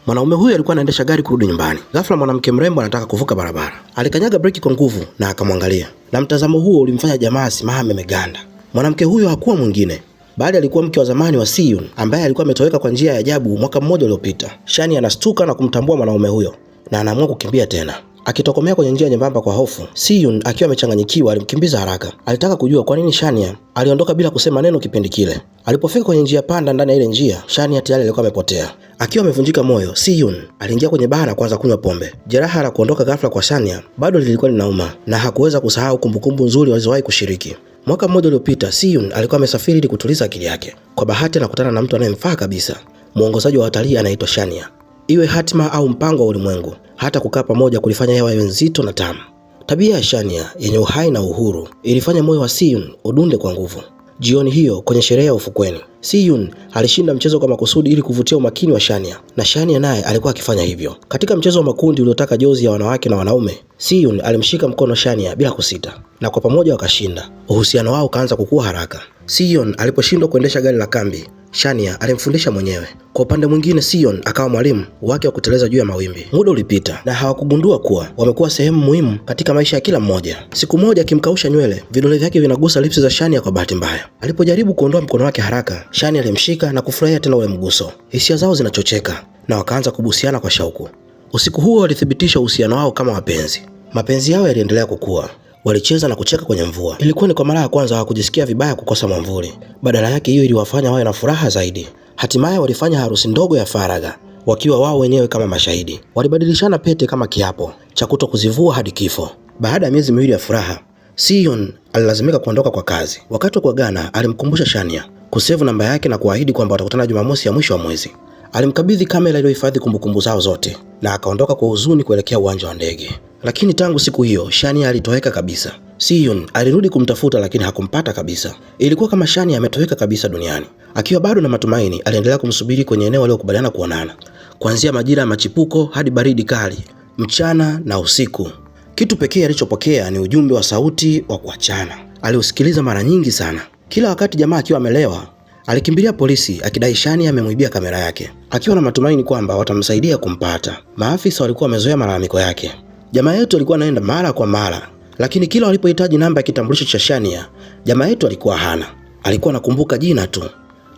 Mwanaume huyo alikuwa anaendesha gari kurudi nyumbani. Ghafla mwanamke mrembo anataka kuvuka barabara. Alikanyaga breki kwa nguvu na akamwangalia. Na mtazamo huo ulimfanya jamaa asimame meganda. Mwanamke huyo hakuwa mwingine bali alikuwa mke wa zamani wa Si-Yun ambaye alikuwa ametoweka kwa njia ya ajabu mwaka mmoja uliopita. Shani anastuka na kumtambua mwanaume huyo na anaamua kukimbia tena. Akitokomea kwenye njia nyembamba kwa hofu, Si-Yun akiwa amechanganyikiwa alimkimbiza haraka. Alitaka kujua kwa nini Shania aliondoka bila kusema neno kipindi kile. Alipofika kwenye njia panda ndani ya ile njia, Shania tayari alikuwa amepotea. Akiwa amevunjika moyo, Si-Yun aliingia kwenye baa na kuanza kunywa pombe. Jeraha la kuondoka ghafla kwa Shania bado lilikuwa linauma na hakuweza kusahau kumbukumbu nzuri walizowahi kushiriki. Mwaka mmoja uliopita, Si-Yun alikuwa amesafiri ili kutuliza akili yake. Kwa bahati anakutana na mtu anayemfaa kabisa. Muongozaji wa watalii anaitwa Shania. Iwe hatima au mpango wa ulimwengu, hata kukaa pamoja kulifanya hewa iwe nzito na tamu. Tabia ya Shania yenye uhai na uhuru ilifanya moyo wa Si-Yun udunde kwa nguvu. Jioni hiyo kwenye sherehe ya ufukweni, Si-Yun alishinda mchezo kwa makusudi ili kuvutia umakini wa Shania, na Shania naye alikuwa akifanya hivyo. Katika mchezo wa makundi uliotaka jozi ya wanawake na wanaume, Si-Yun alimshika mkono Shania bila kusita, na kwa pamoja wakashinda. Uhusiano wao ukaanza kukua haraka. Si-Yun aliposhindwa kuendesha gari la kambi, Shania alimfundisha mwenyewe. Kwa upande mwingine, Si-Yun akawa mwalimu wake wa kuteleza juu ya mawimbi. Muda ulipita na hawakugundua kuwa wamekuwa sehemu muhimu katika maisha ya kila mmoja. Siku moja akimkausha nywele, vidole vyake vinagusa lipsi za Shania kwa bahati mbaya. Alipojaribu kuondoa mkono wake haraka, Shania alimshika na kufurahia tena ule mguso. Hisia zao zinachocheka na wakaanza kubusiana kwa shauku. Usiku huo walithibitisha uhusiano wao kama wapenzi. Mapenzi yao yaliendelea kukua. Walicheza na kucheka kwenye mvua. Ilikuwa ni kwa mara ya kwanza hawakujisikia vibaya kukosa mwamvuli. Badala yake hiyo iliwafanya wawe na furaha zaidi. Hatimaye walifanya harusi ndogo ya faragha, wakiwa wao wenyewe kama mashahidi. Walibadilishana pete kama kiapo cha kutokuzivua hadi kifo. Baada ya miezi miwili ya furaha, Si-Yun alilazimika kuondoka kwa kazi. Wakati wa kuagana, alimkumbusha Shania kusevu namba yake na kuahidi kwamba watakutana Jumamosi ya mwisho wa mwezi. Alimkabidhi kamera iliyohifadhi kumbukumbu zao zote na akaondoka kwa huzuni kuelekea uwanja wa ndege. Lakini tangu siku hiyo Shania alitoweka kabisa. Si-Yun alirudi kumtafuta lakini hakumpata kabisa. Ilikuwa kama Shania ametoweka kabisa duniani. Akiwa bado na matumaini, aliendelea kumsubiri kwenye eneo waliokubaliana kuonana. Kuanzia majira ya machipuko hadi baridi kali, mchana na usiku. Kitu pekee alichopokea ni ujumbe wa sauti wa kuachana. Aliusikiliza mara nyingi sana. Kila wakati jamaa akiwa amelewa, alikimbilia polisi akidai Shania amemwibia kamera yake, akiwa na matumaini kwamba watamsaidia kumpata. Maafisa walikuwa wamezoea malalamiko yake. Jamaa yetu alikuwa anaenda mara kwa mara, lakini kila walipohitaji namba ya kitambulisho cha Shania, jamaa yetu alikuwa hana. Alikuwa anakumbuka jina tu.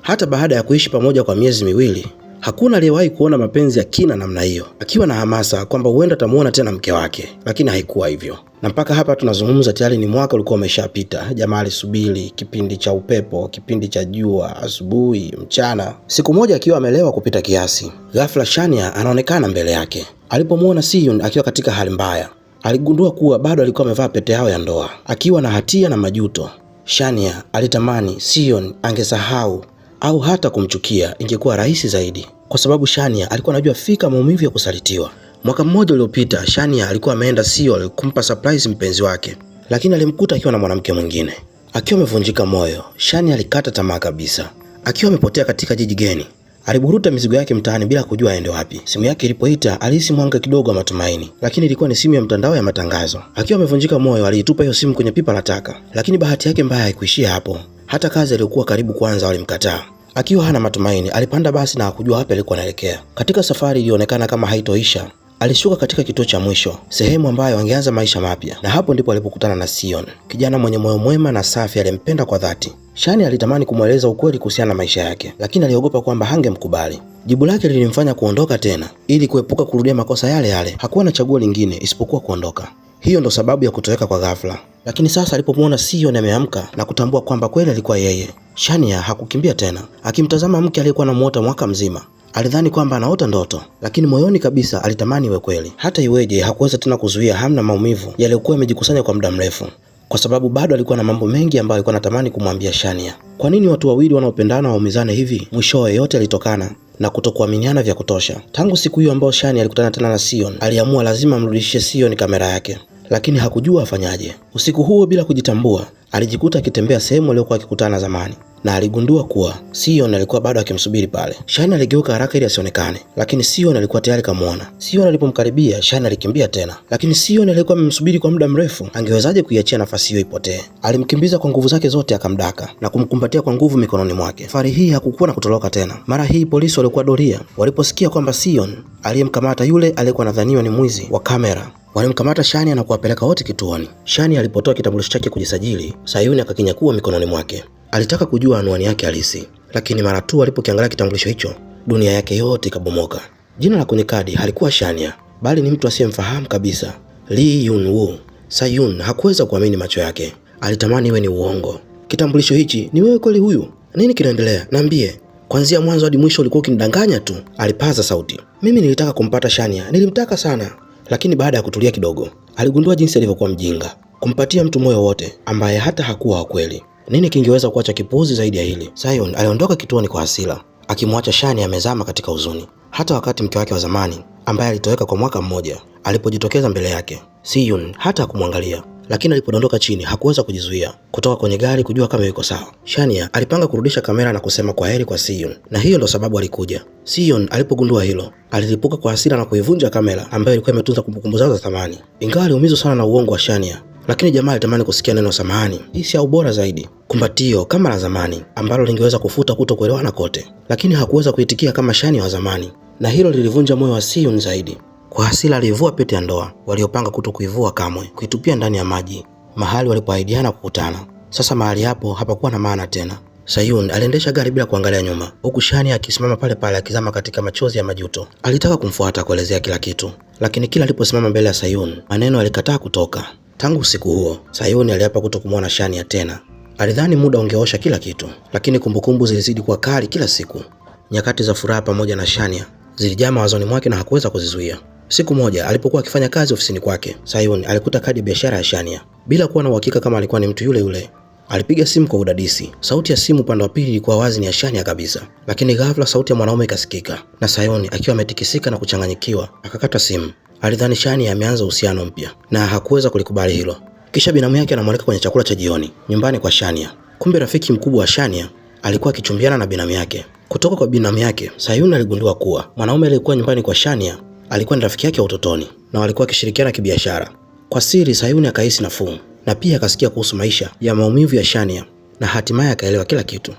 Hata baada ya kuishi pamoja kwa miezi miwili, hakuna aliyewahi kuona mapenzi ya kina namna hiyo. Akiwa na hamasa kwamba huenda atamuona tena mke wake, lakini haikuwa hivyo. Na mpaka hapa tunazungumza tayari ni mwaka ulikuwa umeshapita. Jamaa alisubiri kipindi cha upepo, kipindi cha jua, asubuhi, mchana. Siku moja akiwa amelewa kupita kiasi, ghafla Shania anaonekana mbele yake. Alipomuona Si-Yun akiwa katika hali mbaya, aligundua kuwa bado alikuwa amevaa pete yao ya ndoa. Akiwa na hatia na majuto, Shania alitamani Si-Yun angesahau au hata kumchukia. Ingekuwa rahisi zaidi, kwa sababu Shania alikuwa anajua fika maumivu ya kusalitiwa. Mwaka mmoja uliopita, Shania alikuwa ameenda Seoul kumpa surprise mpenzi wake, lakini alimkuta akiwa na mwanamke mwingine. Akiwa amevunjika moyo, Shania alikata tamaa kabisa. Akiwa amepotea katika jiji geni, aliburuta mizigo yake mtaani bila kujua aende wapi. Simu yake ilipoita, alihisi mwanga kidogo wa matumaini, lakini ilikuwa ni simu ya mtandao ya matangazo. Akiwa amevunjika moyo, aliitupa hiyo simu kwenye pipa la taka. Lakini bahati yake mbaya haikuishia hapo. Hata kazi aliyokuwa karibu kuanza walimkataa. Akiwa hana matumaini, alipanda basi na hakujua wapi alikuwa anaelekea. Katika safari ilionekana kama haitoisha, alishuka katika kituo cha mwisho, sehemu ambayo angeanza maisha mapya. Na hapo ndipo alipokutana na Si-Yun, kijana mwenye moyo mwema na safi aliyempenda kwa dhati. Shania alitamani kumweleza ukweli kuhusiana na maisha yake, lakini aliogopa kwamba hangemkubali. Jibu lake lilimfanya kuondoka tena ili kuepuka kurudia makosa yale yale. Hakuwa na chaguo lingine isipokuwa kuondoka. Hiyo ndo sababu ya kutoweka kwa ghafla. Lakini sasa alipomwona Si-Yun ameamka na kutambua kwamba kweli alikuwa yeye, Shania hakukimbia tena. Akimtazama mke aliyekuwa anamuota mwaka mzima, alidhani kwamba anaota ndoto, lakini moyoni kabisa alitamani iwe kweli. Hata iweje, hakuweza tena kuzuia hamu na maumivu yaliyokuwa yamejikusanya kwa muda mrefu, kwa sababu bado alikuwa na mambo mengi ambayo alikuwa anatamani kumwambia Shania. Kwa nini watu wawili wanaopendana waumizane hivi? Mwishowe yote alitokana na kutokuaminiana vya kutosha. Tangu siku hiyo ambayo Shania alikutana tena na Si-Yun, aliamua lazima amrudishie Si-Yun kamera yake, lakini hakujua afanyaje. Usiku huo bila kujitambua, alijikuta akitembea sehemu aliyokuwa akikutana zamani. na aligundua kuwa Sion alikuwa bado akimsubiri pale. Shania aligeuka haraka ili asionekane, lakini Sion alikuwa tayari kamuona. Sion alipomkaribia, Shania alikimbia tena, lakini Sion alikuwa amemsubiri kwa muda mrefu. Angewezaje kuiachia nafasi hiyo ipotee? Alimkimbiza kwa nguvu zake zote, akamdaka na kumkumbatia kwa nguvu mikononi mwake. Safari hii hakukuwa na kutoroka tena. Mara hii polisi walikuwa doria waliposikia kwamba Sion aliyemkamata yule aliyekuwa anadhaniwa ni mwizi wa kamera. Walimkamata Shania na kuwapeleka wote kituoni. Shania alipotoa kitambulisho chake kujisajili, Sayuni akakinyakua mikononi mwake. Alitaka kujua anwani yake halisi, lakini mara tu alipokiangalia kitambulisho hicho, dunia yake yote ikabomoka. Jina la kwenye kadi halikuwa Shania, bali ni mtu asiyemfahamu kabisa, Lee Yun-woo. Sayun hakuweza kuamini macho yake. Alitamani iwe ni uongo. Kitambulisho hichi, ni wewe kweli huyu? Nini kinaendelea? Niambie. Kuanzia mwanzo hadi mwisho ulikuwa ukinidanganya tu, alipaza sauti. Mimi nilitaka kumpata Shania, nilimtaka sana. Lakini baada ya kutulia kidogo, aligundua jinsi alivyokuwa mjinga kumpatia mtu moyo wote ambaye hata hakuwa wa kweli. Nini kingeweza kuacha kipuuzi zaidi ya hili? Sayun aliondoka kituoni kwa hasira, akimwacha Shania amezama katika huzuni. Hata wakati mke wake wa zamani ambaye alitoweka kwa mwaka mmoja alipojitokeza mbele yake, Sayun hata hakumwangalia. Lakini alipodondoka chini hakuweza kujizuia kutoka kwenye gari kujua kama yuko sawa. Shania alipanga kurudisha kamera na kusema kwaheri kwa Sion, na hiyo ndo sababu alikuja. Sion alipogundua hilo, alilipuka kwa hasira na kuivunja kamera ambayo ilikuwa imetunza kumbukumbu zao za thamani. Ingawa aliumizwa sana na uongo wa Shania, lakini jamaa alitamani kusikia neno samahani, hisi au bora zaidi, kumbatio kama la zamani ambalo lingeweza kufuta kutokuelewana kote. Lakini hakuweza kuitikia kama Shania wa zamani, na hilo lilivunja moyo wa Sion zaidi. Kwa hasira alivua pete ya ndoa waliopanga kutokuivua kamwe, kuitupia ndani ya maji mahali walipoahidiana kukutana. Sasa mahali hapo hapakuwa na maana tena. Sayun aliendesha gari bila kuangalia nyuma, huku Shania akisimama pale pale akizama katika machozi ya majuto. Alitaka kumfuata kuelezea kila kitu, lakini kila aliposimama mbele ya Sayun, maneno alikataa kutoka. Tangu usiku huo, Sayun aliapa kutokumwona Shania tena. Alidhani muda ungeosha kila kitu, lakini kumbukumbu zilizidi kuwa kali kila siku. Nyakati za furaha pamoja na Shania zilijaa mawazoni mwake na hakuweza kuzizuia. Siku moja alipokuwa akifanya kazi ofisini kwake, Sayun alikuta kadi ya biashara ya Shania. Bila kuwa na uhakika kama alikuwa ni mtu yule yule, alipiga simu kwa udadisi. Sauti ya simu upande wa pili ilikuwa wazi ni ya Shania kabisa, lakini ghafla sauti ya mwanaume ikasikika, na Sayun akiwa ametikisika na kuchanganyikiwa akakata simu. Alidhani Shania ameanza uhusiano mpya na hakuweza kulikubali hilo. Kisha binamu yake anamwalika kwenye chakula cha jioni nyumbani kwa Shania. Kumbe rafiki mkubwa wa Shania alikuwa akichumbiana na binamu yake. Kutoka kwa binamu yake, Sayun aligundua kuwa mwanaume aliyekuwa nyumbani kwa Shania alikuwa ni rafiki yake wa utotoni na walikuwa wakishirikiana kibiashara. Kwa siri Sayun akahisi nafuu na pia akasikia kuhusu maisha ya maumivu ya Shania na hatimaye akaelewa kila kitu.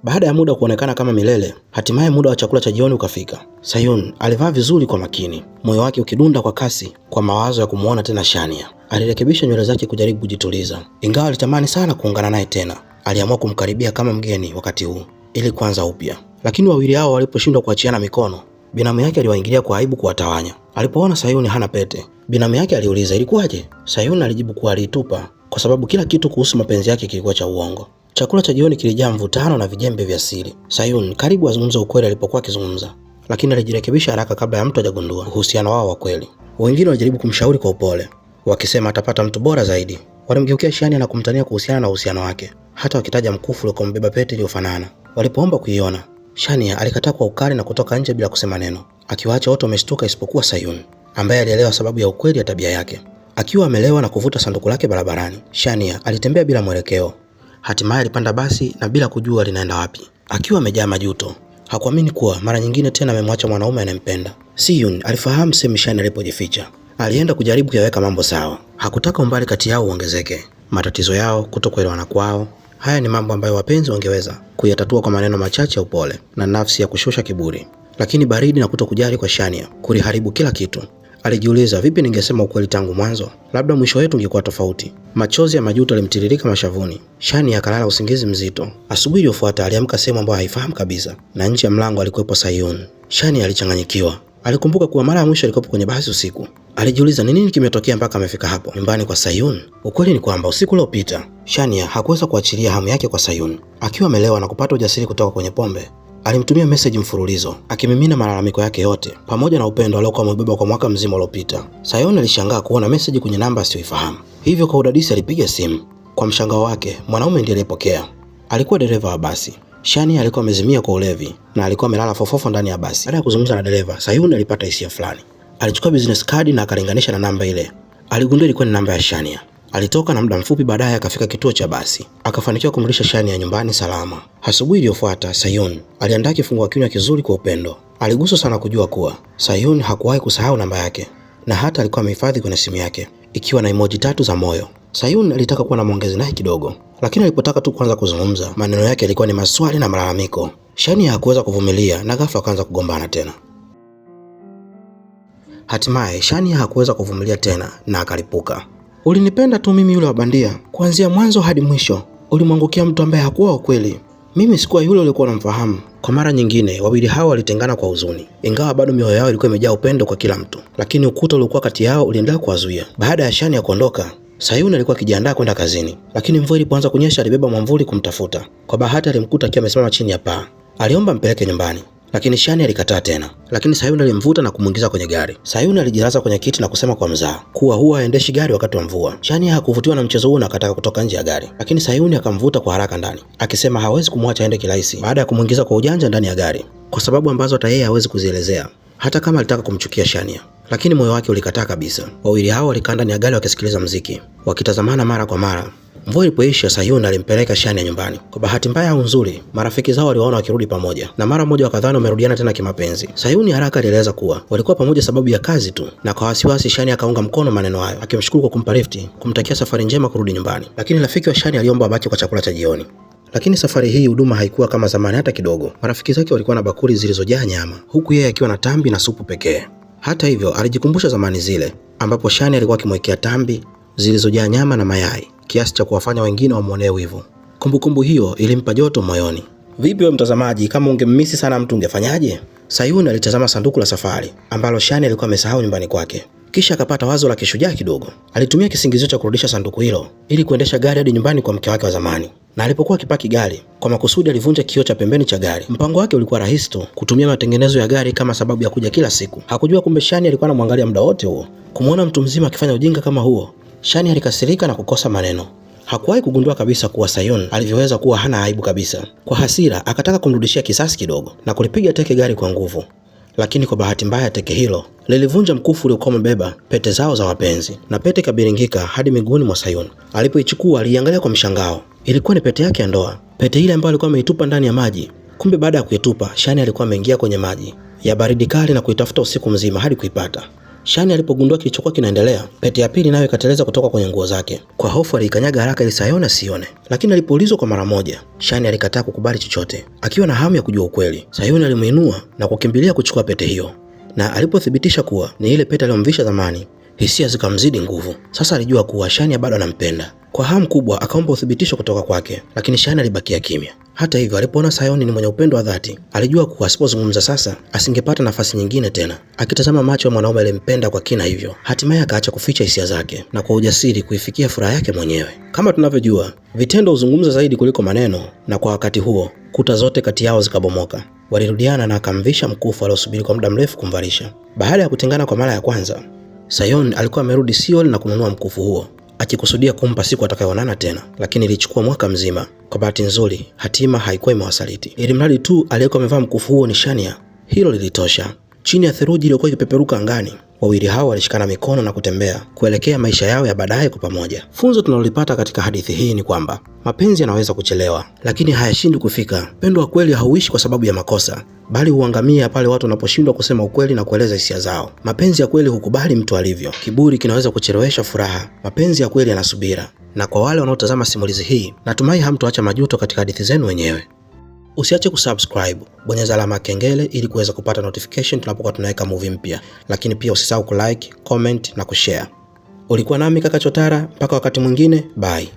Baada ya muda kuonekana kama milele, hatimaye muda wa chakula cha jioni ukafika. Sayun alivaa vizuri kwa makini, moyo wake ukidunda kwa kasi kwa mawazo ya kumuona tena Shania. Alirekebisha nywele zake kujaribu kujituliza. Ingawa alitamani sana kuungana naye tena, aliamua kumkaribia kama mgeni wakati huu ili kuanza upya. Lakini wawili hao waliposhindwa kuachiana mikono, binamu yake aliwaingilia kwa aibu kuwatawanya. Alipoona Sayun hana pete, binamu yake aliuliza ilikuwaje? Sayun alijibu kuwa aliitupa kwa sababu kila kitu kuhusu mapenzi yake kilikuwa cha uongo. Chakula cha jioni kilijaa mvutano na vijembe vya siri. Sayun karibu azungumze ukweli alipokuwa akizungumza, lakini alijirekebisha haraka kabla ya mtu hajagundua uhusiano wao wa kweli. Wengine walijaribu kumshauri kwa upole, wakisema atapata mtu bora zaidi. Walimgeukia Shania na kumtania kuhusiana na uhusiano wake, hata wakitaja mkufu uliombeba pete iliyofanana. Walipoomba kuiona, Shania alikataa kwa ukali na kutoka nje bila kusema neno, akiwaacha wote wameshtuka isipokuwa Sayun ambaye alielewa sababu ya ukweli ya tabia yake. Akiwa amelewa na kuvuta sanduku lake barabarani, Shania alitembea bila mwelekeo. Hatimaye alipanda basi na bila kujua linaenda wapi, akiwa amejaa majuto. Hakuamini kuwa mara nyingine tena amemwacha mwanaume anayempenda. Sayun alifahamu sehemu Shania alipojificha. Alienda kujaribu kuyaweka mambo sawa. Hakutaka umbali kati yao uongezeke, matatizo yao, kutokuelewana kwao. Haya ni mambo ambayo wapenzi wangeweza kuyatatua kwa maneno machache ya upole na nafsi ya kushusha kiburi. Lakini baridi na kutokujali kwa Shania kuliharibu kila kitu. Alijiuliza, vipi ningesema ukweli tangu mwanzo? Labda mwisho wetu ungekuwa tofauti. Machozi ya majuto yalimtiririka mashavuni. Shania akalala usingizi mzito. Asubuhi iliyofuata aliamka sehemu ambayo haifahamu kabisa, na nje ya mlango alikuwepo Sayun. Shania alichanganyikiwa. Alikumbuka kuwa mara ya mwisho alikuwa kwenye basi usiku. Alijiuliza ni nini kimetokea mpaka amefika hapo nyumbani kwa Sayun. Ukweli ni kwamba usiku uliopita Shania hakuweza kuachilia hamu yake kwa Sayun. Akiwa amelewa na kupata ujasiri kutoka kwenye pombe, alimtumia message mfululizo akimimina malalamiko yake yote pamoja na upendo aliokuwa amebeba kwa mwaka mzima uliopita. Sayun alishangaa kuona message kwenye namba asiyoifahamu. Hivyo kwa udadisi alipiga simu. Kwa mshangao wake, mwanaume ndiye aliyepokea. Alikuwa dereva wa basi. Shania alikuwa amezimia kwa ulevi na alikuwa amelala fofofo ndani ya basi. Baada ya kuzungumza na dereva, Sayun alipata hisia fulani. Alichukua business card na akalinganisha na namba ile. Aligundua ilikuwa ni namba ya Shania. Alitoka na muda mfupi baadaye akafika kituo cha basi. Akafanikiwa kumrudisha Shania nyumbani salama. Asubuhi iliyofuata, Sayun aliandaa kifungua kinywa kizuri kwa upendo. Aliguswa sana kujua kuwa Sayun hakuwahi kusahau namba yake na hata alikuwa amehifadhi kwenye simu yake ikiwa na emoji 3 za moyo. Sayun alitaka kuwa na maongezi naye kidogo, lakini alipotaka tu kuanza kuzungumza, maneno yake yalikuwa ni maswali na malalamiko. Shania hakuweza kuvumilia na ghafla akaanza kugombana tena. Hatimaye Shania hakuweza kuvumilia tena na akalipuka. Ulinipenda tu mimi yule wa bandia, kuanzia mwanzo hadi mwisho. Ulimwangukia mtu ambaye hakuwa wa kweli. Mimi sikuwa yule uliokuwa unamfahamu. Kwa mara nyingine, wawili hao walitengana kwa huzuni. Ingawa bado mioyo yao ilikuwa imejaa upendo kwa kila mtu, lakini ukuta uliokuwa kati yao uliendelea kuwazuia. Baada ya Shania kuondoka, Sayun alikuwa akijiandaa kwenda kazini, lakini mvua ilipoanza kunyesha alibeba mwamvuli kumtafuta. Kwa bahati alimkuta akiwa amesimama chini ya paa. Aliomba mpeleke nyumbani, lakini Shania alikataa tena. Lakini Sayun alimvuta na kumuingiza kwenye gari. Sayun alijilaza kwenye kiti na kusema kwa mzaha kuwa huwa haendeshi gari wakati wa mvua. Shania hakuvutiwa na mchezo huo na akataka kutoka nje ya gari, lakini Sayun akamvuta kwa haraka ndani, akisema hawezi kumwacha aende kirahisi baada ya kumuingiza kwa ujanja ndani ya gari, kwa sababu ambazo hata yeye hawezi kuzielezea, hata kama alitaka kumchukia Shania. Lakini moyo wake ulikataa kabisa. Wawili hao walikaa ndani ya gari wakisikiliza muziki, wakitazamana mara kwa mara. Mvua ilipoisha, Sayun alimpeleka Shania nyumbani. Kwa bahati mbaya au nzuri, marafiki zao waliwaona wakirudi pamoja, na mara moja wakadhani wamerudiana tena kimapenzi. Sayun haraka alieleza kuwa walikuwa pamoja sababu ya kazi tu, na kwa wasiwasi Shania akaunga mkono maneno hayo, akimshukuru kwa kumpa lifti, kumtakia safari njema kurudi nyumbani. Lakini rafiki wa Shania aliomba abaki kwa chakula cha jioni. Lakini safari hii huduma haikuwa kama zamani hata kidogo. Marafiki zake walikuwa na bakuli zilizojaa nyama, huku yeye akiwa na tambi na supu pekee. Hata hivyo, alijikumbusha zamani zile ambapo Shania alikuwa akimwekea tambi zilizojaa nyama na mayai, kiasi cha kuwafanya wengine wamuonee wivu. Kumbukumbu hiyo ilimpa joto moyoni. Vipi wewe mtazamaji, kama ungemmisi sana mtu ungefanyaje? Sayun alitazama sanduku la safari ambalo Shania alikuwa amesahau nyumbani kwake. Kisha akapata wazo la kishujaa kidogo. Alitumia kisingizio cha kurudisha sanduku hilo ili kuendesha gari hadi nyumbani kwa mke wake wa zamani. Na alipokuwa akipaki gari, kwa makusudi alivunja kioo cha pembeni cha gari. Mpango wake ulikuwa rahisi tu, kutumia matengenezo ya gari kama sababu ya kuja kila siku. Hakujua kumbe Shania alikuwa anamwangalia muda wote huo. Kumuona mtu mzima akifanya ujinga kama huo, Shania alikasirika na kukosa maneno. Hakuwahi kugundua kabisa kuwa Sayun alivyoweza kuwa hana aibu kabisa. Kwa hasira akataka kumrudishia kisasi kidogo na kulipiga teke gari kwa nguvu. Lakini kwa bahati mbaya teke hilo lilivunja mkufu uliokuwa umebeba pete zao za wapenzi, na pete kabiringika hadi miguuni mwa Sayun. Alipoichukua aliangalia kwa mshangao. Ilikuwa ni pete yake ya ndoa, pete ile ambayo alikuwa ameitupa ndani ya maji. Kumbe baada ya kuitupa, Shania alikuwa ameingia kwenye maji ya baridi kali na kuitafuta usiku mzima hadi kuipata. Shania alipogundua kilichokuwa kinaendelea, pete ya pili nayo ikateleza kutoka kwenye nguo zake. Kwa hofu alikanyaga haraka ili Sayun asione, lakini alipoulizwa kwa mara moja, Shania alikataa kukubali chochote. Akiwa na hamu ya kujua ukweli, Sayun alimuinua na kukimbilia kuchukua pete hiyo, na alipothibitisha kuwa ni ile pete aliyomvisha zamani, hisia zikamzidi nguvu. Sasa alijua kuwa Shania bado anampenda. Kwa hamu kubwa akaomba uthibitisho kutoka kwake, lakini Shania alibakia kimya. Hata hivyo, alipoona Sayun ni mwenye upendo wa dhati, alijua kuwa asipozungumza sasa asingepata nafasi nyingine tena. Akitazama macho ya mwanaume aliyempenda kwa kina hivyo, hatimaye akaacha kuficha hisia zake na kwa ujasiri kuifikia furaha yake mwenyewe. Kama tunavyojua, vitendo huzungumza zaidi kuliko maneno, na kwa wakati huo kuta zote kati yao zikabomoka. Walirudiana na akamvisha mkufu aliosubiri kwa muda mrefu kumvalisha. Baada ya kutengana kwa mara ya kwanza, Sayun alikuwa amerudi Seoul na kununua mkufu huo, akikusudia kumpa siku atakayoonana tena, lakini ilichukua mwaka mzima. Kwa bahati nzuri, hatima haikuwa imewasaliti. Ili mradi tu aliyekuwa amevaa mkufu huo ni Shania, hilo lilitosha. Chini ya theluji iliyokuwa ikipeperuka angani, wawili hao walishikana mikono na kutembea kuelekea maisha yao ya baadaye kwa pamoja. Funzo tunalolipata katika hadithi hii ni kwamba mapenzi yanaweza kuchelewa, lakini hayashindwi kufika. Upendo wa kweli hauishi kwa sababu ya makosa, bali huangamia pale watu wanaposhindwa kusema ukweli na kueleza hisia zao. Mapenzi ya kweli hukubali mtu alivyo. Kiburi kinaweza kuchelewesha furaha. Mapenzi ya kweli yanasubira. Na kwa wale wanaotazama simulizi hii, natumai hamtoacha majuto katika hadithi zenu wenyewe. Usiache kusubscribe, bonyeza alama ya kengele ili kuweza kupata notification tunapokuwa tunaweka movie mpya. Lakini pia usisahau kulike, comment na kushare. Ulikuwa nami Kaka Chotara, mpaka wakati mwingine, bye.